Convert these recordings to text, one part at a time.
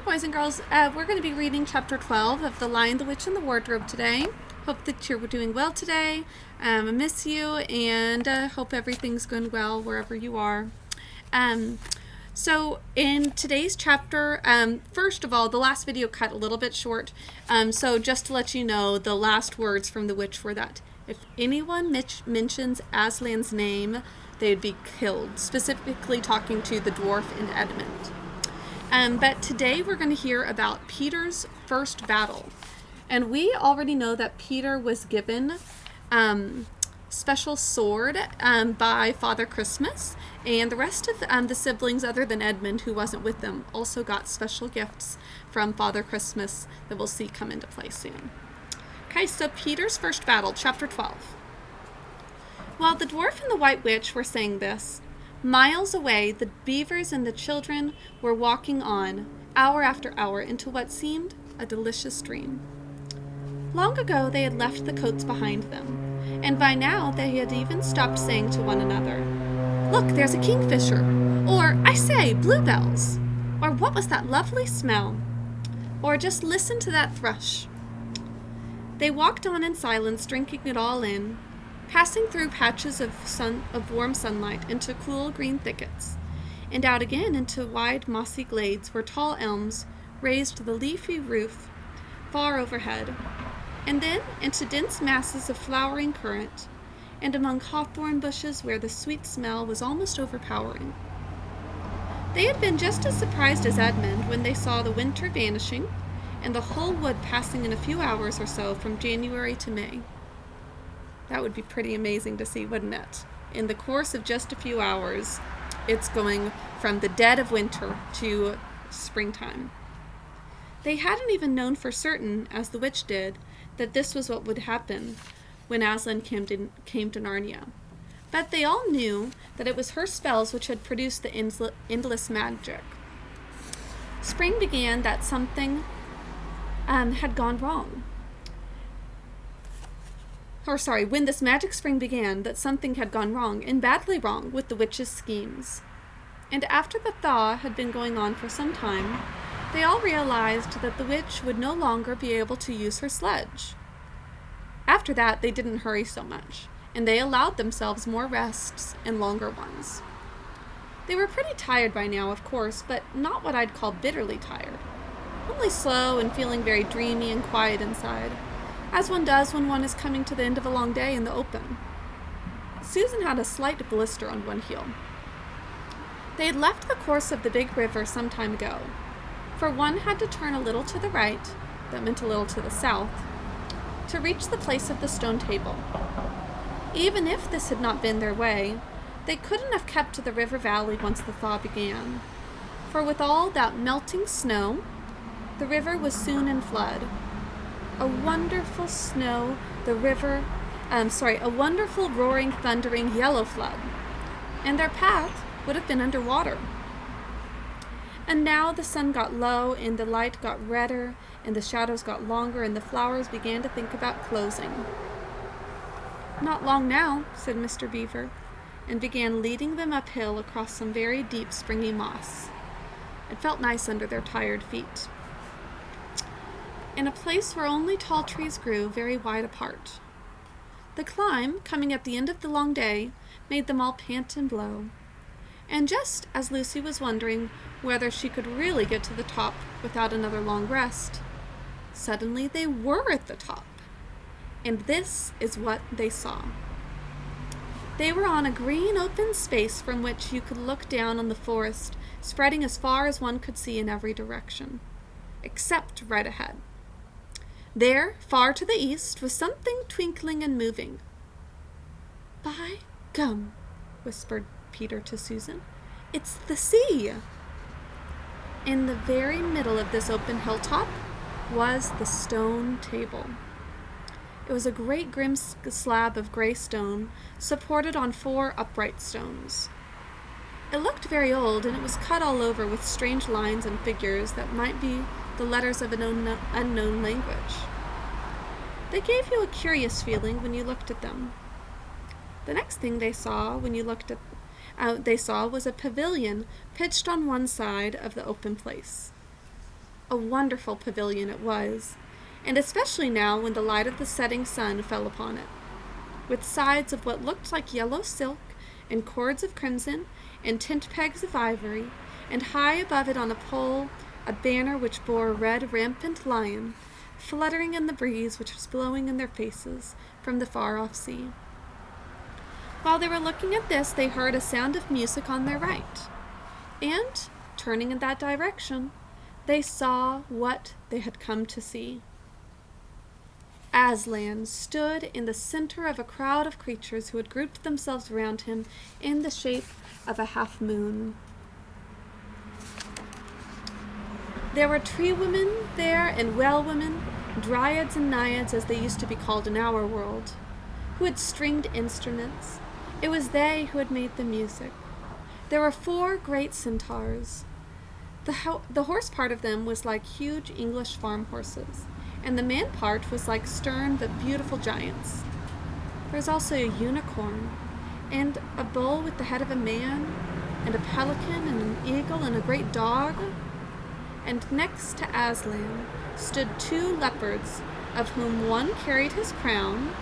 boys and girls. We're going to be reading chapter 12 of The Lion, the Witch, and the Wardrobe today. Hope that you're doing well today. I miss you, and hope everything's going well wherever you are. So in today's chapter, first of all, the last video cut a little bit short. So just to let you know, the last words from the witch were that if anyone mentions Aslan's name, they'd be killed, specifically talking to the dwarf and Edmund. But today we're going to hear about Peter's first battle. And we already know that Peter was given special sword by Father Christmas, and the rest of the siblings, other than Edmund, who wasn't with them, also got special gifts from Father Christmas that we'll see come into play soon. Okay, so Peter's first battle, chapter 12. While the dwarf and the white witch were saying this, miles away, the beavers and the children were walking on, hour after hour, into what seemed a delicious dream. Long ago, they had left the coats behind them, and by now they had even stopped saying to one another, "Look, there's a kingfisher," or, "I say, bluebells," or, "What was that lovely smell?" or, "Just listen to that thrush." They walked on in silence, drinking it all in, passing through patches of warm sunlight into cool green thickets, and out again into wide mossy glades where tall elms raised the leafy roof far overhead, and then into dense masses of flowering currant, and among hawthorn bushes where the sweet smell was almost overpowering. They had been just as surprised as Edmund when they saw the winter vanishing and the whole wood passing in a few hours or so from January to May. That would be pretty amazing to see, wouldn't it? In the course of just a few hours, it's going from the dead of winter to springtime. They hadn't even known for certain, as the witch did, that this was what would happen when Aslan came to Narnia. But they all knew that it was her spells which had produced the endless magic. Spring began that something had gone wrong. When this magic spring began, that something had gone wrong, and badly wrong, with the witch's schemes. And after the thaw had been going on for some time, they all realized that the witch would no longer be able to use her sledge. After that, they didn't hurry so much, and they allowed themselves more rests and longer ones. They were pretty tired by now, of course, but not what I'd call bitterly tired. Only slow and feeling very dreamy and quiet inside, as one does when one is coming to the end of a long day in the open. Susan had a slight blister on one heel. They had left the course of the big river some time ago, for one had to turn a little to the right, that meant a little to the south, to reach the place of the stone table. Even if this had not been their way, they couldn't have kept to the river valley once the thaw began, for with all that melting snow, the river was soon in flood. A wonderful roaring, thundering yellow flood, and their path would have been underwater. And now the sun got low, and the light got redder, and the shadows got longer, and the flowers began to think about closing. "Not long now," said Mr. Beaver, and began leading them uphill across some very deep, springy moss. It felt nice under their tired feet, in a place where only tall trees grew very wide apart. The climb, coming at the end of the long day, made them all pant and blow. And just as Lucy was wondering whether she could really get to the top without another long rest, suddenly they were at the top. And this is what they saw. They were on a green open space from which you could look down on the forest, spreading as far as one could see in every direction, except right ahead. There, far to the east, was something twinkling and moving. "By gum," whispered Peter to Susan, "it's the sea." In the very middle of this open hilltop was the stone table. It was a great grim slab of gray stone, supported on 4 upright stones. It looked very old, and it was cut all over with strange lines and figures that might be the letters of an unknown language. They gave you a curious feeling when you looked at them. The next thing they saw was a pavilion pitched on one side of the open place. A wonderful pavilion it was, and especially now when the light of the setting sun fell upon it, with sides of what looked like yellow silk, and cords of crimson, and tent pegs of ivory, and high above it on a pole a banner which bore a red rampant lion, fluttering in the breeze which was blowing in their faces from the far-off sea. While they were looking at this, they heard a sound of music on their right, and, turning in that direction, they saw what they had come to see. Aslan stood in the center of a crowd of creatures who had grouped themselves around him in the shape of a half-moon. There were tree women there, and well women, dryads and naiads as they used to be called in our world, who had stringed instruments. It was they who had made the music. There were 4 great centaurs. The horse part of them was like huge English farm horses, and the man part was like stern but beautiful giants. There was also a unicorn, and a bull with the head of a man, and a pelican, and an eagle, and a great dog. And next to Aslan stood 2 leopards, of whom one carried his crown,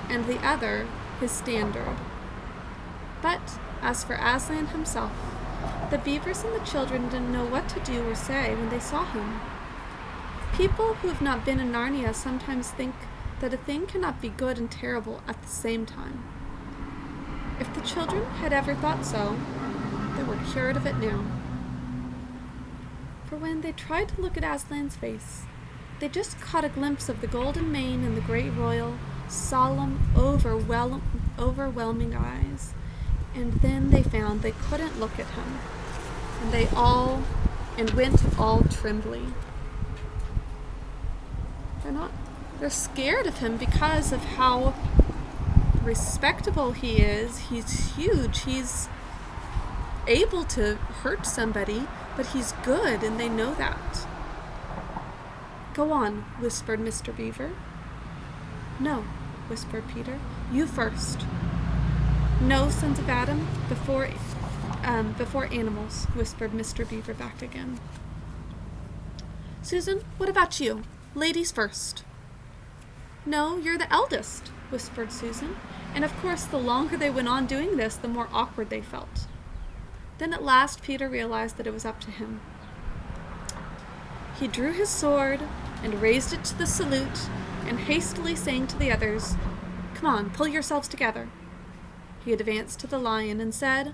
and the other his standard. But as for Aslan himself, the beavers and the children didn't know what to do or say when they saw him. People who have not been in Narnia sometimes think that a thing cannot be good and terrible at the same time. If the children had ever thought so, they were cured of it now. For when they tried to look at Aslan's face, they just caught a glimpse of the golden mane and the great royal, solemn, overwhelming eyes. And then they found they couldn't look at him, and went all trembly. They're scared of him because of how respectable he is. He's huge. He's able to hurt somebody, but he's good, and they know that. Go on, whispered Mr. Beaver. No, whispered Peter. You first. No, sons of Adam, before animals, whispered Mr. Beaver back again. Susan, what about you? Ladies first. No, you're the eldest, whispered Susan, and of course the longer they went on doing this, the more awkward they felt. Then at last Peter realized that it was up to him. He drew his sword and raised it to the salute, and hastily saying to the others, "Come on, pull yourselves together," he advanced to the lion and said,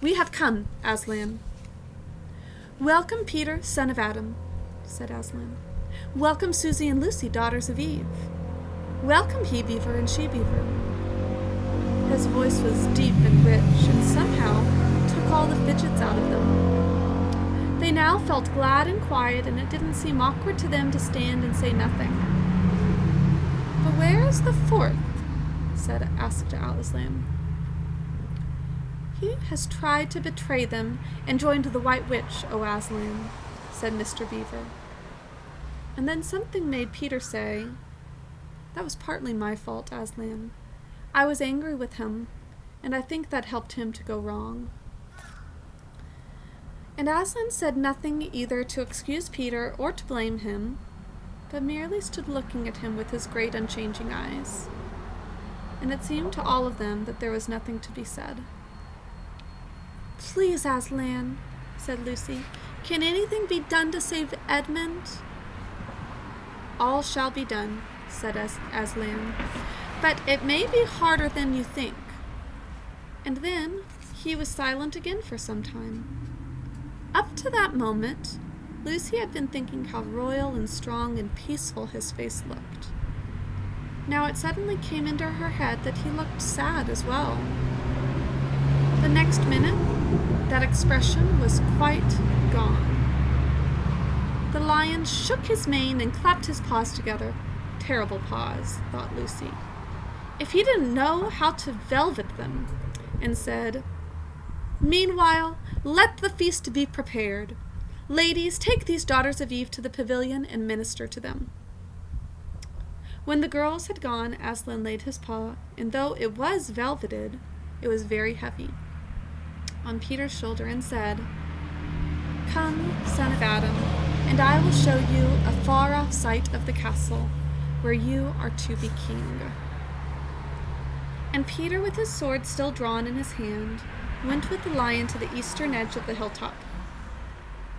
"We have come, Aslan." "Welcome, Peter, son of Adam," said Aslan. "Welcome, Susie and Lucy, daughters of Eve. Welcome, he-beaver and she-beaver." His voice was deep and rich, and somehow took all the fidgets out of them. They now felt glad and quiet, and it didn't seem awkward to them to stand and say nothing. "But where is the 4th?" asked Aslan. "He has tried to betray them and joined the White Witch, O Aslan," said Mr. Beaver. And then something made Peter say, "That was partly my fault, Aslan. I was angry with him, and I think that helped him to go wrong." And Aslan said nothing either to excuse Peter or to blame him, but merely stood looking at him with his great unchanging eyes. And it seemed to all of them that there was nothing to be said. "Please, Aslan," said Lucy, "can anything be done to save Edmund?" "All shall be done," said Aslan, "but it may be harder than you think." And then he was silent again for some time. Up to that moment, Lucy had been thinking how royal and strong and peaceful his face looked. Now it suddenly came into her head that he looked sad as well. The next minute, that expression was quite gone. The lion shook his mane and clapped his paws together. Terrible paws, thought Lucy. If he didn't know how to velvet them, and said, "Meanwhile, let the feast be prepared. Ladies, take these daughters of Eve to the pavilion and minister to them." When the girls had gone, Aslan laid his paw, and though it was velveted, it was very heavy, on Peter's shoulder and said, "Come, son of Adam, and I will show you a far-off sight of the castle where you are to be king." And Peter, with his sword still drawn in his hand, went with the lion to the eastern edge of the hilltop.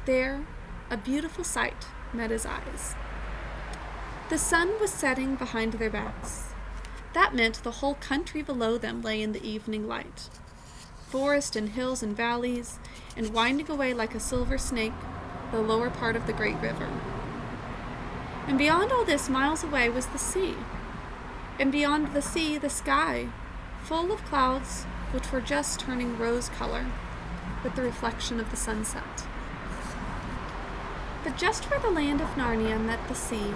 There, a beautiful sight met his eyes. The sun was setting behind their backs. That meant the whole country below them lay in the evening light. Forest and hills and valleys, and winding away like a silver snake, the lower part of the great river. And beyond all this, miles away, was the sea. And beyond the sea, the sky, full of clouds which were just turning rose color with the reflection of the sunset. But just where the land of Narnia met the sea,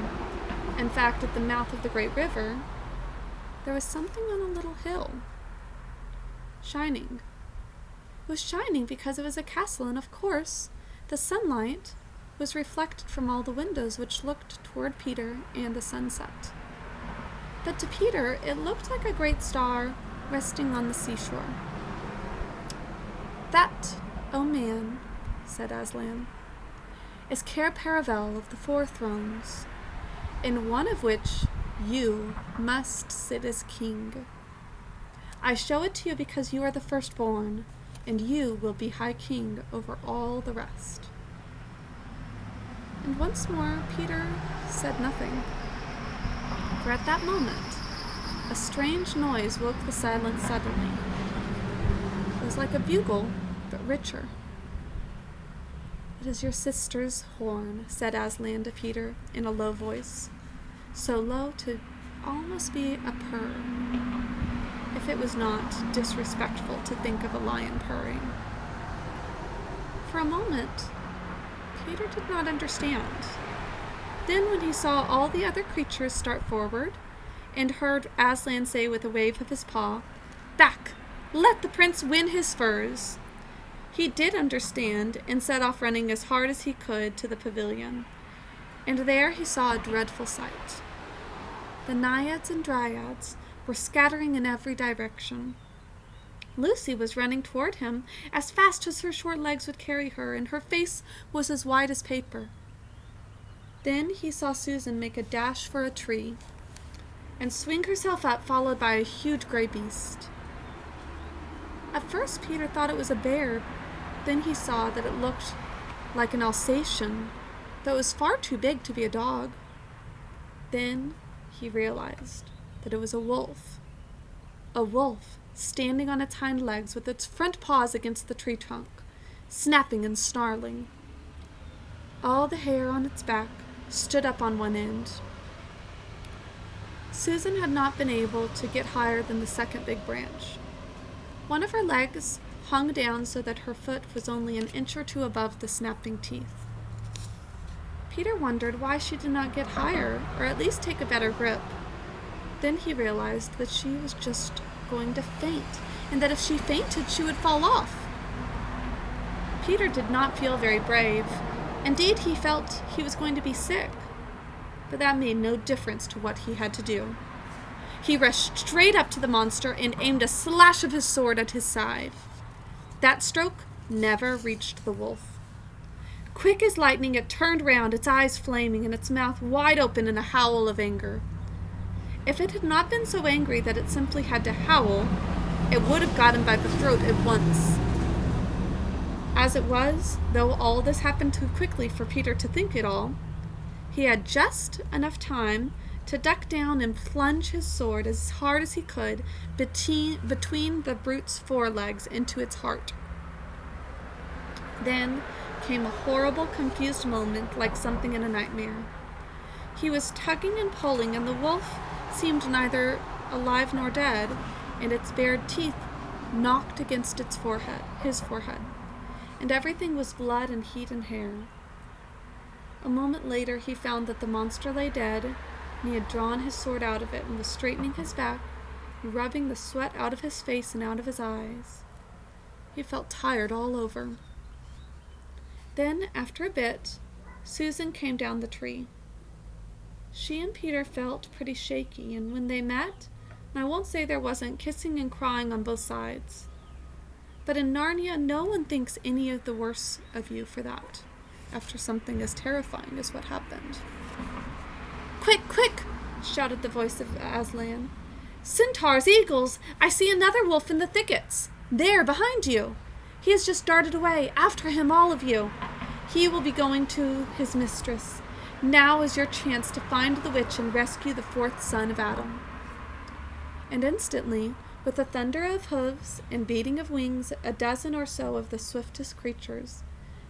in fact at the mouth of the great river, there was something on a little hill, shining. It was shining because it was a castle, and of course, the sunlight was reflected from all the windows which looked toward Peter and the sunset. But to Peter, it looked like a great star resting on the seashore. "That, O man," said Aslan, "is Cair Paravel of the Four Thrones, in one of which you must sit as king. I show it to you because you are the firstborn, and you will be high king over all the rest." And once more Peter said nothing, for at that moment a strange noise woke the silence suddenly. It was like a bugle, but richer. "It is your sister's horn," said Aslan to Peter in a low voice, so low to almost be a purr, if it was not disrespectful to think of a lion purring. For a moment, Peter did not understand. Then when he saw all the other creatures start forward, and heard Aslan say with a wave of his paw, "Back! Let the prince win his spurs!" he did understand, and set off running as hard as he could to the pavilion. And there he saw a dreadful sight. The naiads and dryads were scattering in every direction. Lucy was running toward him as fast as her short legs would carry her, and her face was as white as paper. Then he saw Susan make a dash for a tree and swing herself up, followed by a huge gray beast. At first Peter thought it was a bear. Then he saw that it looked like an Alsatian, though it was far too big to be a dog. Then he realized that it was a wolf. A wolf standing on its hind legs with its front paws against the tree trunk, snapping and snarling. All the hair on its back stood up on one end. Susan had not been able to get higher than the second big branch. One of her legs hung down so that her foot was only an inch or two above the snapping teeth. Peter wondered why she did not get higher, or at least take a better grip. Then he realized that she was just going to faint, and that if she fainted, she would fall off. Peter did not feel very brave. Indeed, he felt he was going to be sick, but that made no difference to what he had to do. He rushed straight up to the monster and aimed a slash of his sword at his side. That stroke never reached the wolf. Quick as lightning, it turned round, its eyes flaming and its mouth wide open in a howl of anger. If it had not been so angry that it simply had to howl, it would have got him by the throat at once. As it was, though all this happened too quickly for Peter to think it all, he had just enough time to duck down and plunge his sword as hard as he could between the brute's forelegs into its heart. Then came a horrible, confused moment like something in a nightmare. He was tugging and pulling, and the wolf seemed neither alive nor dead, and its bared teeth knocked against his forehead, and everything was blood and heat and hair. A moment later he found that the monster lay dead, and he had drawn his sword out of it and was straightening his back, rubbing the sweat out of his face and out of his eyes. He felt tired all over. Then, after a bit, Susan came down the tree. She and Peter felt pretty shaky, and when they met, and I won't say there wasn't kissing and crying on both sides, but in Narnia no one thinks any of the worse of you for that. after something as terrifying as what happened. "Quick, quick!" shouted the voice of Aslan. "Centaurs, eagles! I see another wolf in the thickets! There, behind you! He has just darted away. After him, all of you! He will be going to his mistress. Now is your chance to find the witch and rescue the fourth son of Adam." And instantly, with a thunder of hooves and beating of wings, a dozen or so of the swiftest creatures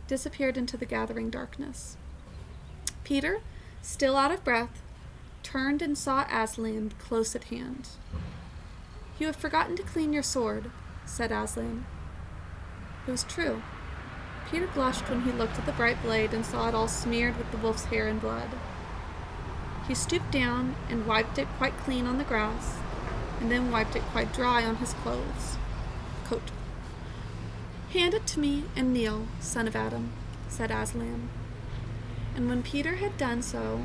disappeared into the gathering darkness. Peter, still out of breath, turned and saw Aslan close at hand. "You have forgotten to clean your sword," said Aslan. It was true. Peter blushed when he looked at the bright blade and saw it all smeared with the wolf's hair and blood. He stooped down and wiped it quite clean on the grass, and then wiped it quite dry on his coat. "Hand it to me and kneel, son of Adam," said Aslan. And when Peter had done so,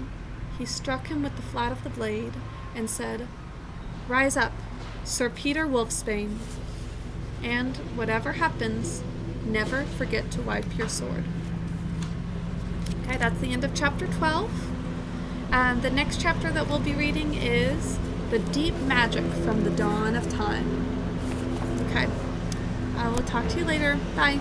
he struck him with the flat of the blade and said, "Rise up, Sir Peter Wolfsbane, and whatever happens, never forget to wipe your sword." Okay, that's the end of chapter 12. The next chapter that we'll be reading is The Deep Magic from the Dawn of Time. Okay, I will talk to you later. Bye.